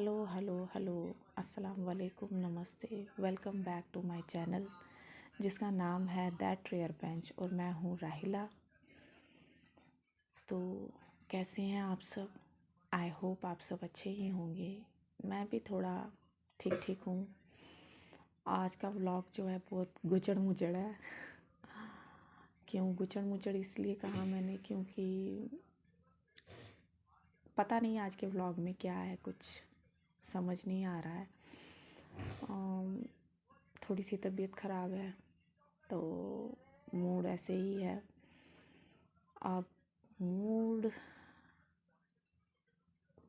Hello hello hello. अस्सलाम वालेकुम, नमस्ते। Welcome back to my channel जिसका नाम है दैट रेयर बेंच और मैं हूँ राहिला। तो कैसे हैं आप सब? आई होप आप सब अच्छे ही होंगे। मैं भी थोड़ा ठीक ठीक हूँ। आज का व्लॉग जो है बहुत गुचड़ मुचड़ है। क्यों गुचड़ मुचड़ इसलिए कहा मैंने क्योंकि पता नहीं आज के व्लॉग में क्या है, कुछ समझ नहीं आ रहा है। थोड़ी सी तबीयत ख़राब है तो मूड ऐसे ही है। अब मूड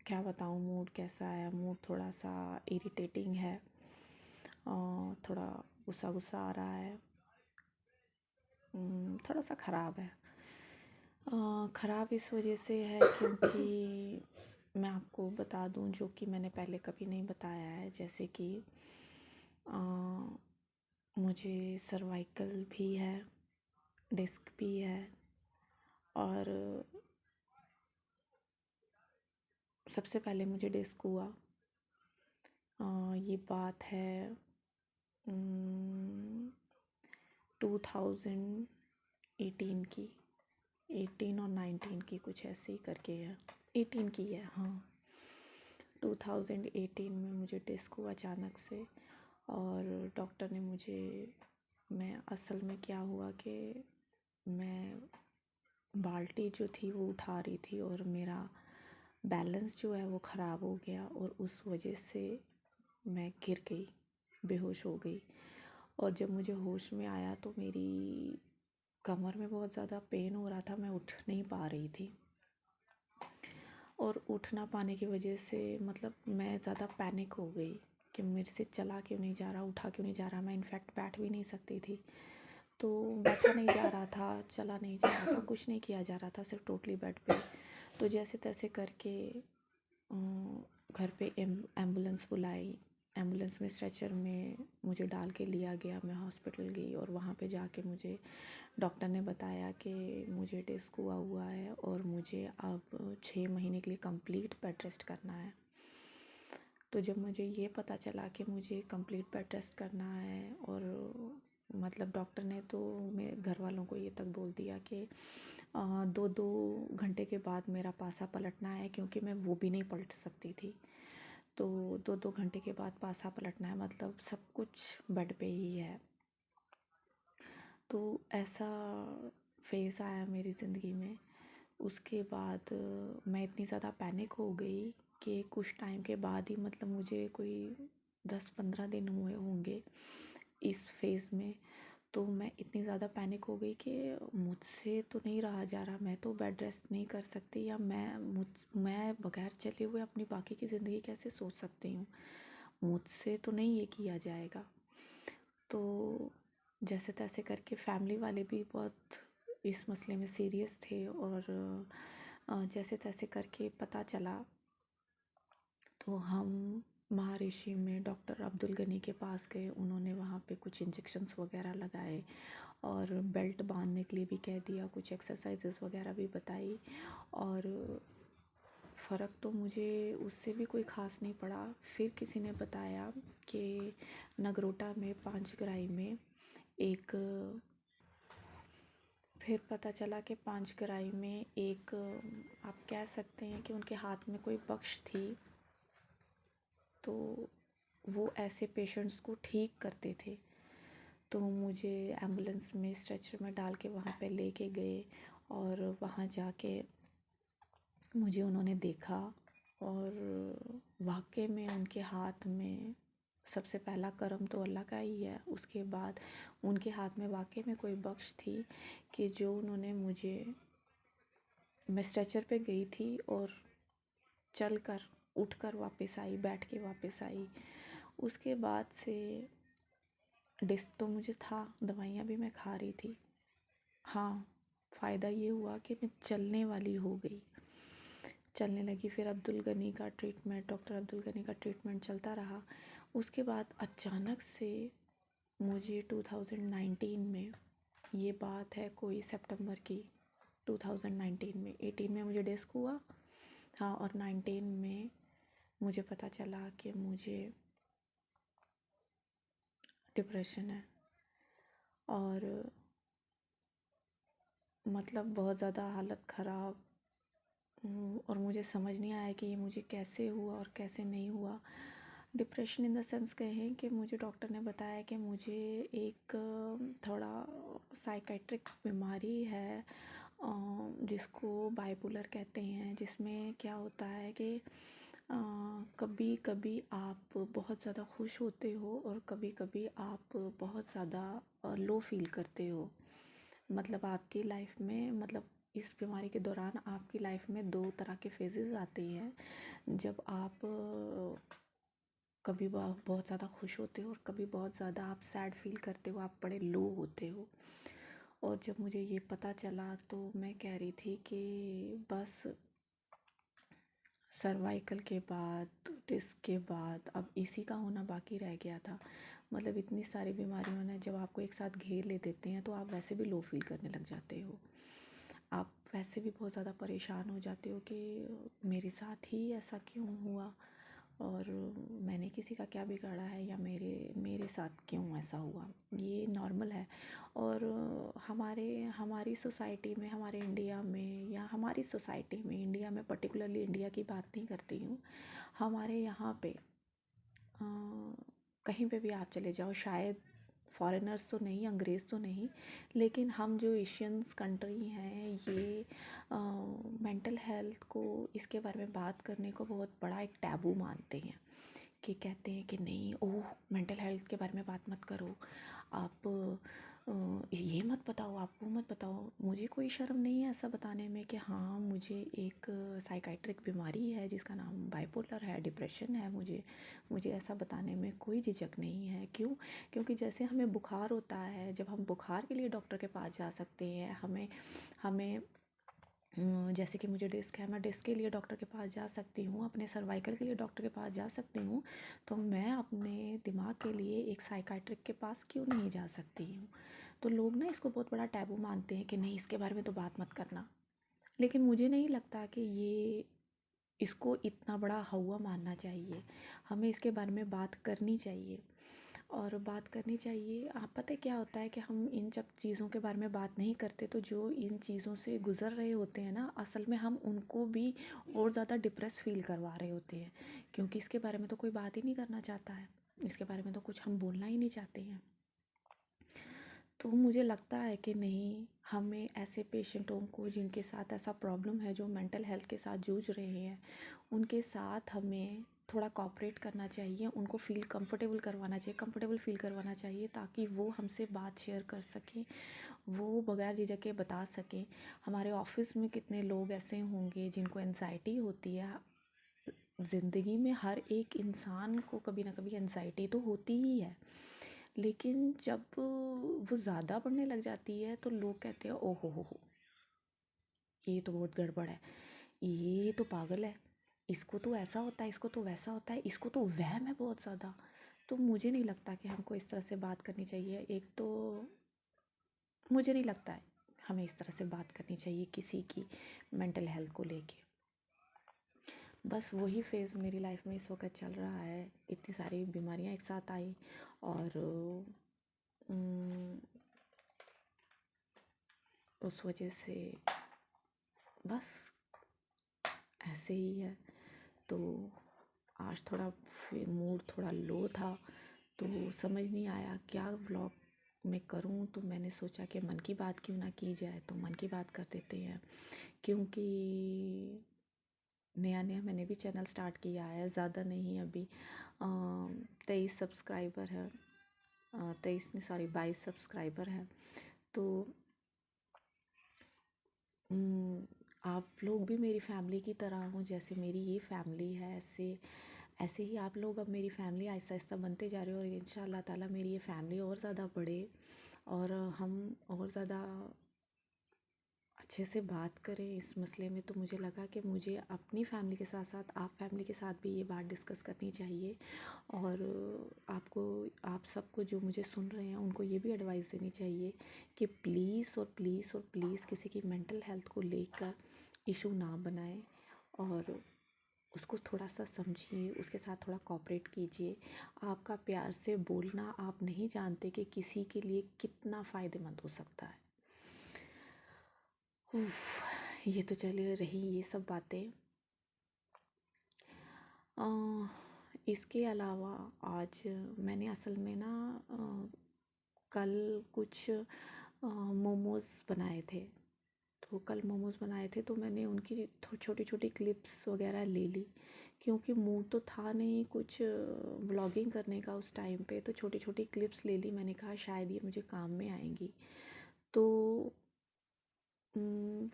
क्या बताऊँ, मूड कैसा है? मूड थोड़ा सा इरिटेटिंग है और थोड़ा गुस्सा गुस्सा आ रहा है। थोड़ा सा ख़राब है। ख़राब इस वजह से है क्योंकि मैं आपको बता दूं जो कि मैंने पहले कभी नहीं बताया है। जैसे कि मुझे सर्वाइकल भी है, डिस्क भी है और सबसे पहले मुझे डिस्क हुआ। ये बात है 2018 की, 18 और 19 की, कुछ ऐसे ही करके है। 18 की है, हाँ। 2018 में मुझे डिस्क हुआ अचानक से और डॉक्टर ने मुझे, मैं असल में क्या हुआ कि मैं बाल्टी जो थी वो उठा रही थी और मेरा बैलेंस जो है वो ख़राब हो गया और उस वजह से मैं गिर गई, बेहोश हो गई। और जब मुझे होश में आया तो मेरी कमर में बहुत ज़्यादा पेन हो रहा था, मैं उठ नहीं पा रही थी। और उठ ना पाने की वजह से मतलब मैं ज़्यादा पैनिक हो गई कि मेरे से चला क्यों नहीं जा रहा, उठा क्यों नहीं जा रहा। मैं इनफैक्ट बैठ भी नहीं सकती थी। तो बैठा नहीं जा रहा था, चला नहीं जा रहा था, कुछ नहीं किया जा रहा था, सिर्फ टोटली बेड पे। तो जैसे तैसे करके घर पे एम्बुलेंस बुलाई। एम्बुलेंस में स्ट्रेचर में मुझे डाल के लिया गया। मैं हॉस्पिटल गई और वहाँ पे जाके मुझे डॉक्टर ने बताया कि मुझे डिस्क हुआ है और मुझे अब 6 महीने के लिए कंप्लीट बेड रेस्ट करना है। तो जब मुझे ये पता चला कि मुझे कंप्लीट बेड रेस्ट करना है और मतलब डॉक्टर ने तो मेरे घर वालों को ये तक बोल दिया कि 2-2 घंटे के बाद मेरा पासा पलटना है, क्योंकि मैं वो भी नहीं पलट सकती थी। तो 2-2 घंटे के बाद पासा पलटना है, मतलब सब कुछ बेड पे ही है। तो ऐसा फेज़ आया मेरी ज़िंदगी में। उसके बाद मैं इतनी ज़्यादा पैनिक हो गई कि कुछ टाइम के बाद ही, मतलब मुझे कोई 10-15 दिन हुए होंगे इस फेज़ में। तो मैं इतनी ज़्यादा पैनिक हो गई कि मुझसे तो नहीं रहा जा रहा, मैं तो बेड रेस्ट नहीं कर सकती, या मैं बगैर चले हुए अपनी बाकी की ज़िंदगी कैसे सोच सकती हूँ, मुझसे तो नहीं ये किया जाएगा। तो जैसे तैसे करके फैमिली वाले भी बहुत इस मसले में सीरियस थे और जैसे तैसे करके पता चला तो हम महर्षि में डॉक्टर अब्दुल गनी के पास गए। उन्होंने वहाँ पे कुछ इंजेक्शन्स वगैरह लगाए और बेल्ट बांधने के लिए भी कह दिया, कुछ एक्सरसाइजेस वगैरह भी बताई। और फ़र्क तो मुझे उससे भी कोई ख़ास नहीं पड़ा। फिर किसी ने बताया कि नगरोटा में 5 गराई में एक, फिर पता चला कि 5 गराई में एक, आप कह सकते हैं कि उनके हाथ में कोई बख्श थी। तो वो ऐसे पेशेंट्स को ठीक करते थे। तो मुझे एम्बुलेंस में स्ट्रेचर में डाल के वहाँ पे लेके गए और वहाँ जाके मुझे उन्होंने देखा और वाकई में उनके हाथ में सबसे पहला करम तो अल्लाह का ही है। उसके बाद उनके हाथ में वाकई में कोई बख्श थी कि जो उन्होंने मुझे, मैं स्ट्रेचर पे गई थी और चल कर उठ कर वापस आई, बैठ के वापस आई। उसके बाद से डिस्क तो मुझे था, दवाइयाँ भी मैं खा रही थी। हाँ, फ़ायदा ये हुआ कि मैं चलने वाली हो गई, चलने लगी। फिर अब्दुल गनी का ट्रीटमेंट, डॉक्टर अब्दुल गनी का ट्रीटमेंट चलता रहा। उसके बाद अचानक से मुझे 2019 में, ये बात है कोई सितंबर की, 2019 में, 18 में मुझे डिस्क हुआ, हाँ, और 19 में मुझे पता चला कि मुझे डिप्रेशन है। और मतलब बहुत ज़्यादा हालत ख़राब। और मुझे समझ नहीं आया कि ये मुझे कैसे हुआ और कैसे नहीं हुआ। डिप्रेशन इन द सेंस कहें कि मुझे डॉक्टर ने बताया कि मुझे एक थोड़ा साइकेट्रिक बीमारी है, जिसको बाइपोलर कहते हैं, जिसमें क्या होता है कि कभी कभी आप बहुत ज़्यादा खुश होते हो और कभी कभी आप बहुत ज़्यादा लो फील करते हो। मतलब आपकी लाइफ में, मतलब इस बीमारी के दौरान आपकी लाइफ में दो तरह के फेजेस आते हैं। जब आप कभी बहुत ज़्यादा खुश होते हो और कभी बहुत ज़्यादा आप सैड फील करते हो, आप बड़े लो होते हो। और जब मुझे ये पता चला तो मैं कह रही थी कि बस सर्वाइकल के बाद, डिस्क के बाद अब इसी का होना बाकी रह गया था। मतलब इतनी सारी बीमारियों ने जब आपको एक साथ घेर ले देते हैं तो आप वैसे भी लो फील करने लग जाते हो। आप वैसे भी बहुत ज़्यादा परेशान हो जाते हो कि मेरे साथ ही ऐसा क्यों हुआ, और मैंने किसी का क्या बिगाड़ा है, या मेरे मेरे साथ क्यों ऐसा हुआ। ये नॉर्मल है। और हमारी सोसाइटी में, हमारे इंडिया में, या हमारी सोसाइटी में, इंडिया में पर्टिकुलरली इंडिया की बात नहीं करती हूँ, हमारे यहाँ पे कहीं पे भी आप चले जाओ, शायद फॉरेनर्स तो नहीं, अंग्रेज़ तो नहीं, लेकिन हम जो एशियंस कंट्री हैं ये मेंटल हेल्थ को, इसके बारे में बात करने को बहुत बड़ा एक टैबू मानते हैं। कि कहते हैं कि नहीं, ओह मेंटल हेल्थ के बारे में बात मत करो, आप ये मत बताओ, आप वो मत बताओ। मुझे कोई शर्म नहीं है ऐसा बताने में कि हाँ मुझे एक साइकाइट्रिक बीमारी है जिसका नाम बाइपोलर है, डिप्रेशन है। मुझे ऐसा बताने में कोई झिझक नहीं है। क्यों? क्योंकि जैसे हमें बुखार होता है, जब हम बुखार के लिए डॉक्टर के पास जा सकते हैं, हमें हमें जैसे कि मुझे डिस्क है, मैं डिस्क के लिए डॉक्टर के पास जा सकती हूँ, अपने सर्वाइकल के लिए डॉक्टर के पास जा सकती हूँ, तो मैं अपने दिमाग के लिए एक साइकाइट्रिक के पास क्यों नहीं जा सकती हूँ। तो लोग ना इसको बहुत बड़ा टैबू मानते हैं कि नहीं, इसके बारे में तो बात मत करना। लेकिन मुझे नहीं लगता कि ये, इसको इतना बड़ा हौवा मानना चाहिए। हमें इसके बारे में बात करनी चाहिए, और बात करनी चाहिए। आप पता है क्या होता है कि हम इन जब चीज़ों के बारे में बात नहीं करते तो जो इन चीज़ों से गुज़र रहे होते हैं ना, असल में हम उनको भी और ज़्यादा डिप्रेस फील करवा रहे होते हैं, क्योंकि इसके बारे में तो कोई बात ही नहीं करना चाहता है, इसके बारे में तो कुछ हम बोलना ही नहीं चाहते हैं। तो मुझे लगता है कि नहीं, हमें ऐसे पेशेंटों को जिनके साथ ऐसा प्रॉब्लम है, जो मेंटल हेल्थ के साथ जूझ रहे हैं, उनके साथ हमें थोड़ा कोऑपरेट करना चाहिए, उनको फील कंफर्टेबल करवाना चाहिए, कंफर्टेबल फील करवाना चाहिए, ताकि वो हमसे बात शेयर कर सकें, वो बगैर झिझक के बता सकें। हमारे ऑफिस में कितने लोग ऐसे होंगे जिनको एनजाइटी होती है। ज़िंदगी में हर एक इंसान को कभी ना कभी एनजाइटी तो होती ही है, लेकिन जब वो ज़्यादा बढ़ने लग जाती है तो लोग कहते हैं ओ हो, ये तो बहुत गड़बड़ है, ये तो पागल है, इसको तो ऐसा होता है, इसको तो वैसा होता है, इसको तो वहम है बहुत ज़्यादा। तो मुझे नहीं लगता कि हमको इस तरह से बात करनी चाहिए। एक तो मुझे नहीं लगता है हमें इस तरह से बात करनी चाहिए किसी की मेंटल हेल्थ को लेके। बस वही फेज़ मेरी लाइफ में इस वक्त चल रहा है। इतनी सारी बीमारियां एक साथ आई, और उस वजह से बस ऐसे ही है। तो आज थोड़ा मूड थोड़ा लो था, तो समझ नहीं आया क्या व्लॉग मैं करूं, तो मैंने सोचा कि मन की बात क्यों ना की जाए, तो मन की बात कर देते हैं। क्योंकि नया नया मैंने भी चैनल स्टार्ट किया है, ज़्यादा नहीं अभी, 23 सब्सक्राइबर है, 23 नहीं सॉरी 22 सब्सक्राइबर है। तो आप लोग भी मेरी फैमिली की तरह हो, जैसे मेरी ये फैमिली है, ऐसे ऐसे ही आप लोग अब मेरी फैमिली आहिस्ता आहिस्ता बनते जा रहे हो, और इंशाल्लाह ताला मेरी ये फैमिली और ज़्यादा बढ़े, और हम और ज़्यादा अच्छे से बात करें इस मसले में। तो मुझे लगा कि मुझे अपनी फैमिली के साथ साथ आप फैमिली के साथ भी ये बात डिस्कस करनी चाहिए, और आपको, आप सबको जो मुझे सुन रहे हैं उनको ये भी एडवाइस देनी चाहिए कि प्लीज़ और प्लीज़ और प्लीज़ किसी की मेंटल हेल्थ को लेकर इशू ना बनाएं, और उसको थोड़ा-सा समझिए, उसके साथ थोड़ा कोऑपरेट कीजिए। आपका प्यार से बोलना आप नहीं जानते कि किसी के लिए कितना फ़ायदेमंद हो सकता है। ये तो चलिए रही ये सब बातें। अ, इसके अलावा आज मैंने असल में ना कल कुछ मोमोज़ बनाए थे। तो कल मोमोज़ बनाए थे तो मैंने उनकी छोटी छोटी क्लिप्स वगैरह ले ली, क्योंकि मूड तो था नहीं कुछ व्लॉगिंग करने का उस टाइम पे। तो छोटी छोटी क्लिप्स ले ली, मैंने कहा शायद ये मुझे काम में आएंगी। तो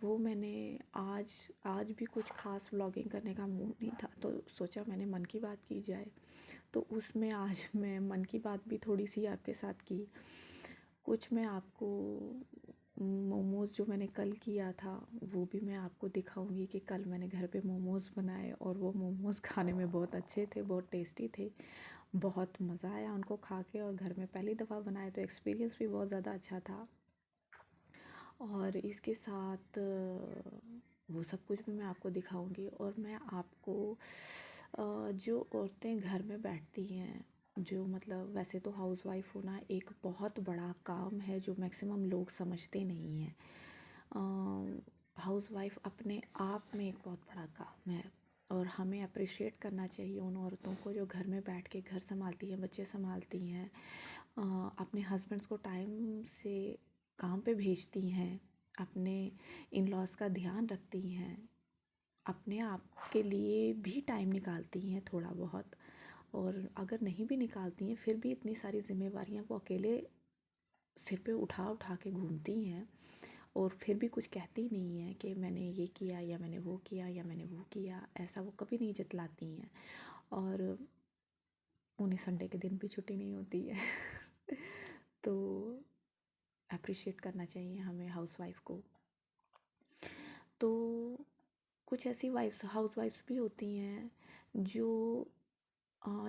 वो मैंने आज आज भी कुछ ख़ास व्लॉगिंग करने का मूड नहीं था, तो सोचा मैंने मन की बात की जाए। तो उसमें आज मैं मन की बात भी थोड़ी सी आपके साथ की। कुछ मैं आपको मोमोज़ जो मैंने कल किया था वो भी मैं आपको दिखाऊंगी कि कल मैंने घर पे मोमोज़ बनाए, और वो मोमोज़ खाने में बहुत अच्छे थे, बहुत टेस्टी थे। बहुत मज़ा आया उनको खा के, और घर में पहली दफ़ा बनाए तो एक्सपीरियंस भी बहुत ज़्यादा अच्छा था। और इसके साथ वो सब कुछ भी मैं आपको दिखाऊंगी। और मैं आपको जो औरतें घर में बैठती हैं, जो मतलब वैसे तो हाउसवाइफ होना एक बहुत बड़ा काम है जो मैक्सिमम लोग समझते नहीं हैं। हाउसवाइफ अपने आप में एक बहुत बड़ा काम है, और हमें अप्रिशिएट करना चाहिए उन औरतों को जो घर में बैठ के घर संभालती हैं, बच्चे संभालती हैं, अपने हस्बैंड्स को टाइम से काम पे भेजती हैं, अपने इन लॉज का ध्यान रखती हैं, अपने आप के लिए भी टाइम निकालती हैं थोड़ा बहुत। और अगर नहीं भी निकालती हैं फिर भी इतनी सारी जिम्मेवारियां वो अकेले सिर पे उठा उठा के घूमती हैं, और फिर भी कुछ कहती नहीं है कि मैंने ये किया या मैंने वो किया या मैंने वो किया, ऐसा वो कभी नहीं जतलाती हैं। और उन्हें संडे के दिन भी छुट्टी नहीं होती है। तो अप्रिशिएट करना चाहिए हमें हाउसवाइफ को। तो कुछ ऐसी वाइफ्स हाउसवाइफ्स भी होती हैं जो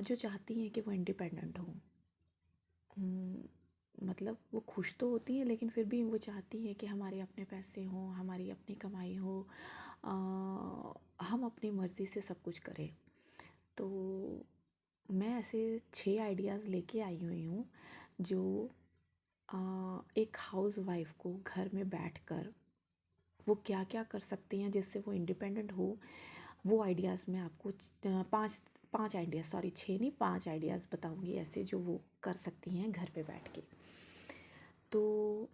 जो चाहती हैं कि वो इंडिपेंडेंट हों। मतलब वो खुश तो होती हैं लेकिन फिर भी वो चाहती हैं कि हमारे अपने पैसे हों, हमारी अपनी कमाई हो, हम अपनी मर्ज़ी से सब कुछ करें। तो मैं ऐसे 6 आइडियाज़ लेके आई हुई हूँ जो एक हाउस वाइफ को घर में बैठकर वो क्या क्या कर सकती हैं जिससे वो इंडिपेंडेंट हो। वो आइडियाज़ मैं आपको पाँच पाँच आइडियाज़, सॉरी 6 नहीं 5 आइडियाज़ बताऊंगी ऐसे जो वो कर सकती हैं घर पे बैठ के। तो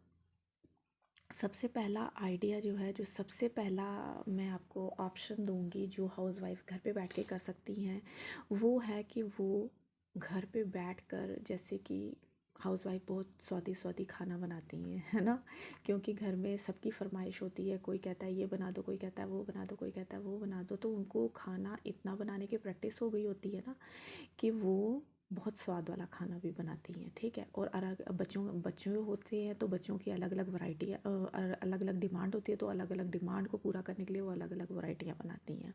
सबसे पहला आइडिया जो है, जो सबसे पहला मैं आपको ऑप्शन दूंगी जो हाउसवाइफ घर पे बैठ के कर सकती हैं, वो है कि वो घर पे बैठकर, जैसे कि हाउसवाइफ बहुत स्वादी स्वादी खाना बनाती हैं, है ना, क्योंकि घर में सबकी फरमाइश होती है, कोई कहता है ये बना दो, कोई कहता है वो बना दो, कोई कहता है वो बना दो। तो उनको खाना इतना बनाने की प्रैक्टिस हो गई होती है ना कि वो बहुत स्वाद वाला खाना भी बनाती हैं, ठीक है। और अलग बच्चों बच्चों होते हैं तो बच्चों की अलग अलग वैरायटी, अलग अलग डिमांड होती है, तो अलग अलग डिमांड को पूरा करने के लिए वो अलग अलग वैरायटियाँ बनाती हैं।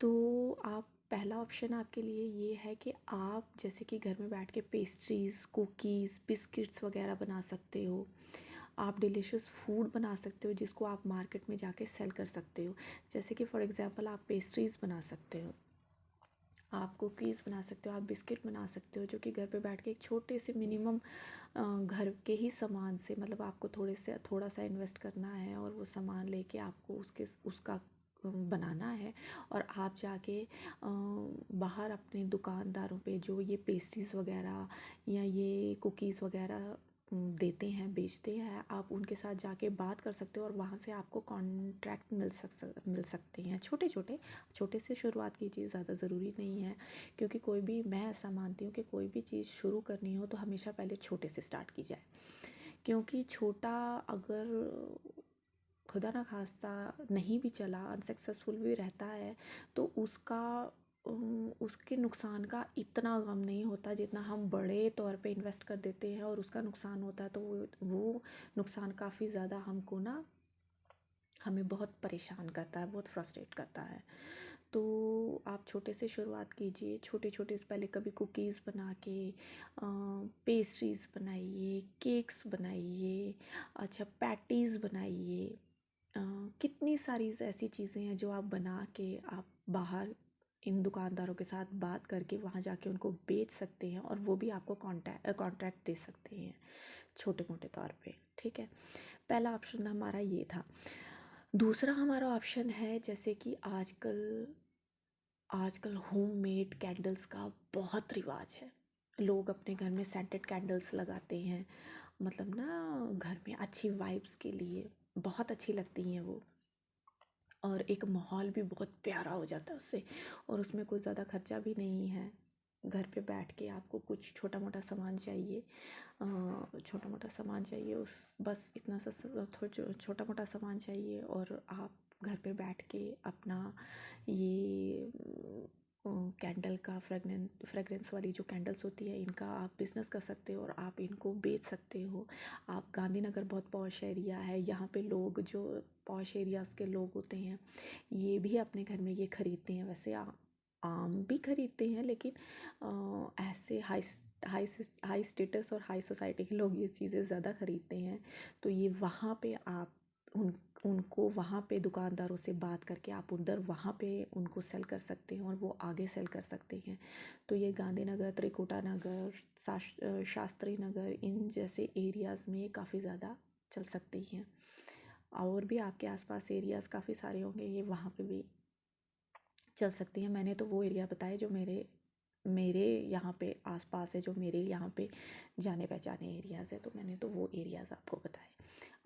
तो आप पहला ऑप्शन आपके लिए ये है कि आप जैसे कि घर में बैठ के पेस्ट्रीज़, कुकीज़, बिस्किट्स वगैरह बना सकते हो। आप डिलीशियस फूड बना सकते हो जिसको आप मार्केट में जाके सेल कर सकते हो। जैसे कि फॉर एग्ज़ाम्पल आप पेस्ट्रीज़ बना सकते हो, आप कुकीज़ बना सकते हो, आप बिस्किट बना सकते हो, जो कि घर पे बैठ के एक छोटे से मिनिमम घर के ही सामान से, मतलब आपको थोड़ा सा इन्वेस्ट करना है और वो सामान लेके आपको उसका बनाना है। और आप जाके बाहर अपने दुकानदारों पे जो ये पेस्ट्रीज़ वगैरह या ये कुकीज़ वगैरह देते हैं, बेचते हैं, आप उनके साथ जाके बात कर सकते हो, और वहाँ से आपको कॉन्ट्रैक्ट मिल सकते हैं। छोटे से शुरुआत कीजिए, ज़्यादा ज़रूरी नहीं है, क्योंकि कोई भी, मैं ऐसा मानती हूँ कि कोई भी चीज़ शुरू करनी हो तो हमेशा पहले छोटे से स्टार्ट की जाए। क्योंकि छोटा अगर खुदा ना खास्ता नहीं भी चला, अनसक्सेसफुल भी रहता है, तो उसके नुकसान का इतना गम नहीं होता जितना हम बड़े तौर पे इन्वेस्ट कर देते हैं और उसका नुकसान होता है। तो वो नुकसान काफ़ी ज़्यादा हमको ना, हमें बहुत परेशान करता है, बहुत फ्रस्ट्रेट करता है। तो आप छोटे से शुरुआत कीजिए, छोटे छोटे से पहले कभी कुकीज़ बना के, पेस्ट्रीज़ बनाइए, केक्स बनाइए, अच्छा पैटीज़ बनाइए, अ, कितनी सारी ऐसी चीज़ें हैं जो आप बना के आप बाहर इन दुकानदारों के साथ बात करके वहाँ जाके उनको बेच सकते हैं, और वो भी आपको कॉन्ट्रैक्ट दे सकते हैं छोटे मोटे तौर पे। ठीक है, पहला ऑप्शन हमारा ये था। दूसरा हमारा ऑप्शन है, जैसे कि आजकल आजकल होममेड कैंडल्स का बहुत रिवाज है। लोग अपने घर में सेंटेड कैंडल्स लगाते हैं, मतलब ना घर में अच्छी वाइब्स के लिए बहुत अच्छी लगती हैं वो, और एक माहौल भी बहुत प्यारा हो जाता है उससे, और उसमें कोई ज़्यादा खर्चा भी नहीं है। घर पे बैठ के आपको कुछ छोटा मोटा सामान चाहिए, छोटा मोटा सामान चाहिए, उस बस इतना सा थोड़ा छोटा मोटा सामान चाहिए, और आप घर पे बैठ के अपना ये कैंडल का फ्रेगरेंस वाली जो कैंडल्स होती है, इनका आप बिज़नेस कर सकते हो और आप इनको बेच सकते हो। आप गांधीनगर बहुत पॉश एरिया है, यहाँ पे लोग जो पॉश एरियाज़ के लोग होते हैं ये भी अपने घर में ये ख़रीदते हैं। वैसे आम भी ख़रीदते हैं, लेकिन ऐसे हाई स्टेटस और हाई सोसाइटी के लोग ये चीज़ें ज़्यादा ख़रीदते हैं। तो ये वहाँ पे आप उनको वहाँ पे दुकानदारों से बात करके आप उधर वहाँ पे उनको सेल कर सकते हैं, और वो आगे सेल कर सकते हैं। तो ये गांधीनगर, त्रिकुटा नगर, शास्त्री नगर, इन जैसे एरियाज़ में काफ़ी ज़्यादा चल सकती हैं। और भी आपके आसपास एरियाज़ काफ़ी सारे होंगे, ये वहाँ पे भी चल सकती हैं। मैंने तो वो एरिया बताए जो मेरे मेरे यहाँ पे आसपास है, जो मेरे यहाँ पे जाने पहचाने एरियाज़ है, तो मैंने तो वो एरियाज़ आपको बताए।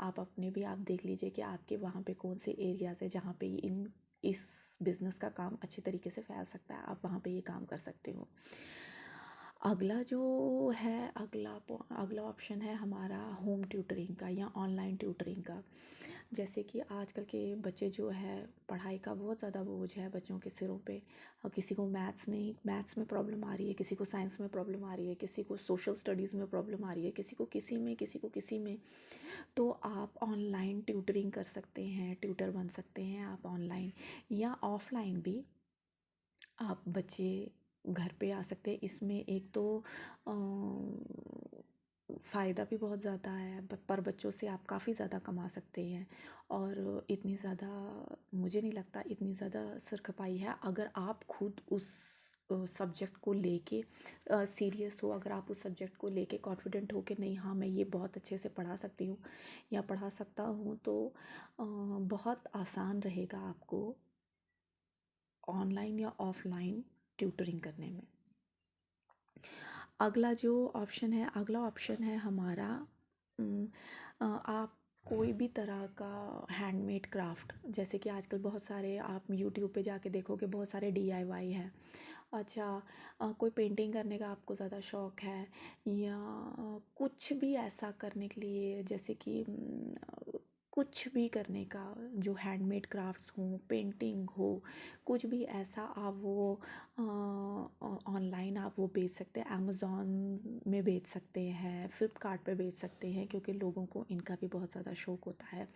आप अपने भी आप देख लीजिए कि आपके वहाँ पे कौन से एरियाज़ है जहाँ पे इस बिज़नेस का काम अच्छे तरीके से फैल सकता है, आप वहाँ पे ये काम कर सकते हो। अगला जो है, अगला ऑप्शन है हमारा होम ट्यूटरिंग का या ऑनलाइन ट्यूटरिंग का। जैसे कि आजकल के बच्चे जो है, पढ़ाई का बहुत ज़्यादा बोझ है बच्चों के सिरों पे, और किसी को मैथ्स में प्रॉब्लम आ रही है, किसी को साइंस में प्रॉब्लम आ रही है, किसी को सोशल स्टडीज़ में प्रॉब्लम आ रही है, किसी को किसी में। तो आप ऑनलाइन ट्यूटरिंग कर सकते हैं, ट्यूटर बन सकते हैं आप ऑनलाइन या ऑफलाइन भी। आप बच्चे घर पे आ सकते हैं। इसमें एक तो फ़ायदा भी बहुत ज़्यादा है, पर बच्चों से आप काफ़ी ज़्यादा कमा सकते हैं, और इतनी ज़्यादा मुझे नहीं लगता इतनी ज़्यादा सिरखपाई है अगर आप खुद उस सब्जेक्ट को लेके सीरियस हो, अगर आप उस सब्जेक्ट को लेके कॉन्फिडेंट हो कि नहीं, हाँ मैं ये बहुत अच्छे से पढ़ा सकती हूँ या पढ़ा सकता हूँ, तो बहुत आसान रहेगा आपको ऑनलाइन या ऑफलाइन ट्यूटरिंग करने में। अगला ऑप्शन है हमारा, आप कोई भी तरह का हैंडमेड क्राफ्ट, जैसे कि आजकल बहुत सारे आप यूट्यूब पे जाके देखोगे बहुत सारे DIY है। अच्छा, कोई पेंटिंग करने का आपको ज़्यादा शौक़ है, या कुछ भी ऐसा करने के लिए, जैसे कि कुछ भी करने का, जो हैंडमेड क्राफ्ट्स हो, पेंटिंग हो, कुछ भी ऐसा आप वो ऑनलाइन आप वो बेच सकते हैं। अमेज़ॉन में बेच सकते हैं, फ्लिपकार्ट पे बेच सकते हैं, क्योंकि लोगों को इनका भी बहुत ज़्यादा शौक़ होता है।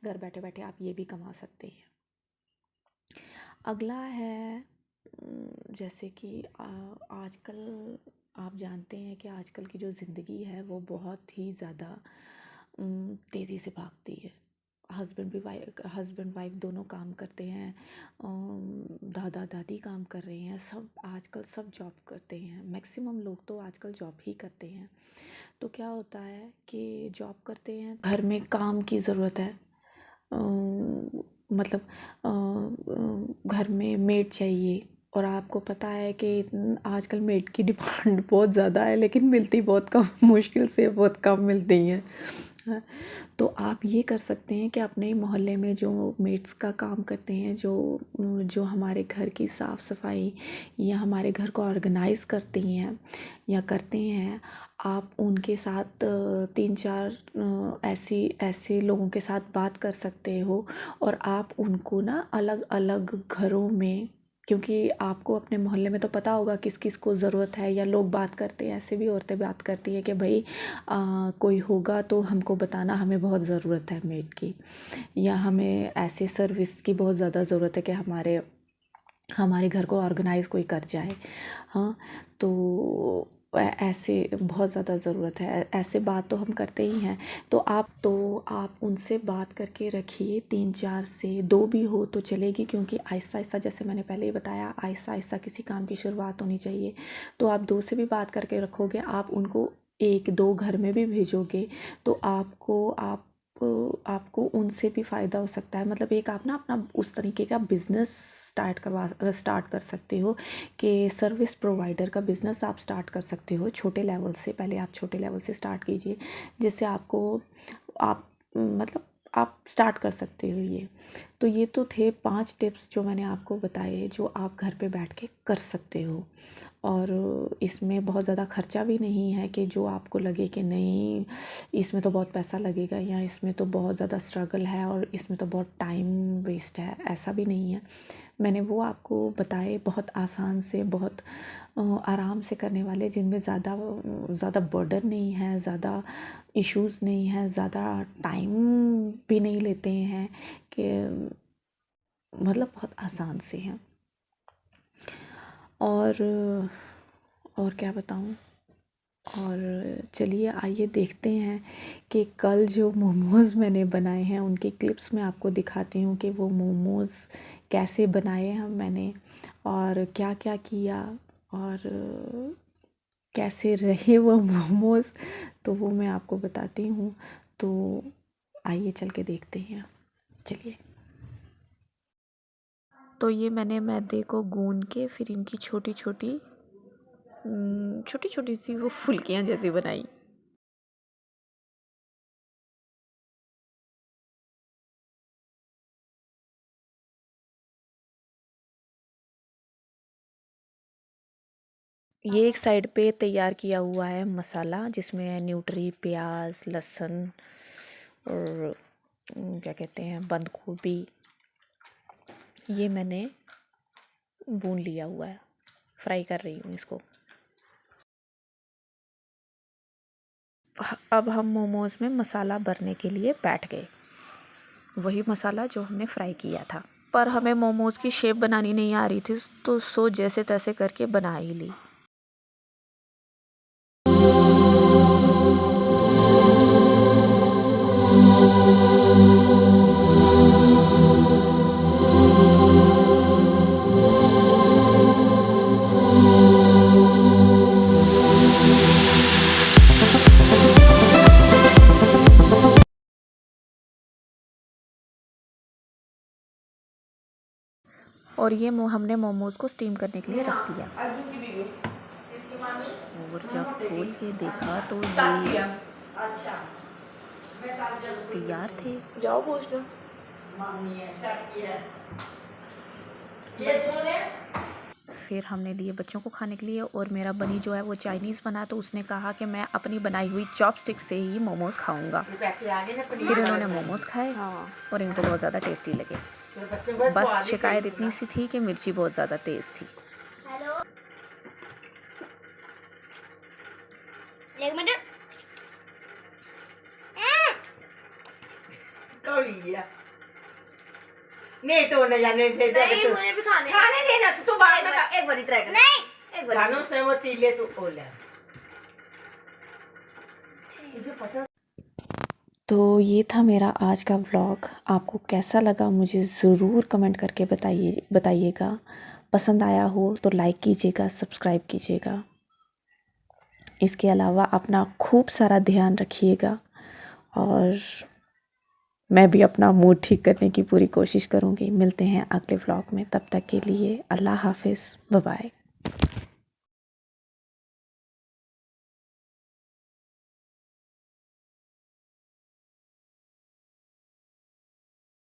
घर बैठे बैठे आप ये भी कमा सकते हैं। अगला है, जैसे कि आजकल आप जानते हैं कि आजकल की जो ज़िंदगी है वो बहुत ही ज़्यादा तेज़ी से भागती है। हस्बैंड वाइफ दोनों काम करते हैं, दादा दादी काम कर रहे हैं, सब आजकल सब जॉब करते हैं, मैक्सिमम लोग तो आजकल जॉब ही करते हैं। तो क्या होता है कि जॉब करते हैं, घर में काम की ज़रूरत है, मतलब घर में मेड चाहिए, और आपको पता है कि आजकल मेड की डिमांड बहुत ज़्यादा है, लेकिन मिलती बहुत कम, मुश्किल से बहुत कम मिलती हैं। हाँ, तो आप ये कर सकते हैं कि अपने मोहल्ले में जो मेड्स का काम करते हैं, जो हमारे घर की साफ़ सफाई या हमारे घर को ऑर्गेनाइज़ करती हैं या करते हैं, आप उनके साथ 3-4 ऐसे लोगों के साथ बात कर सकते हो, और आप उनको ना अलग अलग घरों में, क्योंकि आपको अपने मोहल्ले में तो पता होगा किस किस को ज़रूरत है, या लोग बात करते हैं, ऐसे भी औरतें बात करती हैं कि भाई कोई होगा तो हमको बताना, हमें बहुत ज़रूरत है मेड की, या हमें ऐसे सर्विस की बहुत ज़्यादा ज़रूरत है कि हमारे घर को ऑर्गेनाइज़ कोई कर जाए। हाँ, तो ऐसे बहुत ज़्यादा ज़रूरत है, ऐसे बात तो हम करते ही हैं। तो आप उनसे बात करके रखिए, 3-4 से 2 भी हो तो चलेगी, क्योंकि आहिस्ता आहिस्ता, जैसे मैंने पहले ही बताया, आहिस्ता आहिस्ता किसी काम की शुरुआत होनी चाहिए। तो आप 2 से भी बात करके रखोगे, आप उनको 1-2 घर में भी भेजोगे, तो आपको उनसे भी फ़ायदा हो सकता है। मतलब एक आप ना अपना उस तरीके का बिज़नेस स्टार्ट कर सकते हो कि सर्विस प्रोवाइडर का बिज़नेस आप स्टार्ट कर सकते हो छोटे लेवल से। पहले आप छोटे लेवल से स्टार्ट कीजिए, जिससे आप मतलब आप स्टार्ट कर सकते हो ये। तो ये तो थे 5 टिप्स जो मैंने आपको बताए, जो आप घर पे बैठ के कर सकते हो। और इसमें बहुत ज़्यादा खर्चा भी नहीं है कि जो आपको लगे कि नहीं, इसमें तो बहुत पैसा लगेगा, या इसमें तो बहुत ज़्यादा स्ट्रगल है और इसमें तो बहुत टाइम वेस्ट है, ऐसा भी नहीं है। मैंने वो आपको बताए बहुत आसान से, बहुत आराम से करने वाले, जिनमें ज़्यादा बर्डन नहीं है, ज़्यादा इश्यूज़ नहीं हैं, ज़्यादा टाइम भी नहीं लेते हैं, कि मतलब बहुत आसान से हैं। और क्या बताऊँ। और चलिए आइए देखते हैं कि कल जो मोमोज़ मैंने बनाए हैं उनकी क्लिप्स मैं आपको दिखाती हूँ कि वो मोमोज़ कैसे बनाए हैं मैंने, और क्या क्या किया, और कैसे रहे वो मोमोज़, तो वो मैं आपको बताती हूँ। तो आइए चल के देखते हैं, चलिए। तो ये मैंने मैदे को गूंद के फिर इनकी छोटी छोटी सी वो फुल्कियाँ जैसी बनाई। ये एक साइड पे तैयार किया हुआ है मसाला, जिसमें न्यूट्री, प्याज, लहसुन और क्या कहते हैं, बंद गोभी, ये मैंने भून लिया हुआ है। फ्राई कर रही हूँ इसको। अब हम मोमोज़ में मसाला भरने के लिए बैठ गए, वही मसाला जो हमने फ्राई किया था। पर हमें मोमोज़ की शेप बनानी नहीं आ रही थी, तो जैसे तैसे करके बना ही ली। और ये हमने मोमोज़ को स्टीम करने के लिए रख दिया। और जब खोल के देखा तो ये तैयार थे। जाओ पूछ लो। फिर हमने लिए बच्चों को खाने के लिए, और मेरा बनी जो है वो चाइनीज़ बना, तो उसने कहा कि मैं अपनी बनाई हुई चॉपस्टिक से ही मोमोज़ खाऊंगा। फिर इन्होंने मोमोज़ खाए और इनको बहुत ज़्यादा टेस्टी लगे। बस शिकायत इतनी सी थी कि मिर्ची बहुत ज़्यादा तेज़ थी। एक मिनट। नहीं तो न जाने थे नहीं, मुझे भी खाने देना तो तू बाद में एक बार ट्राई कर। नहीं, एक बार जानो से वो तीले तू ओले। मुझे पता। तो ये था मेरा आज का व्लॉग। आपको कैसा लगा मुझे ज़रूर कमेंट करके बताइएगा। पसंद आया हो तो लाइक कीजिएगा, सब्सक्राइब कीजिएगा। इसके अलावा अपना खूब सारा ध्यान रखिएगा, और मैं भी अपना मूड ठीक करने की पूरी कोशिश करूँगी। मिलते हैं अगले व्लॉग में, तब तक के लिए अल्लाह हाफिज़, बाय बाय।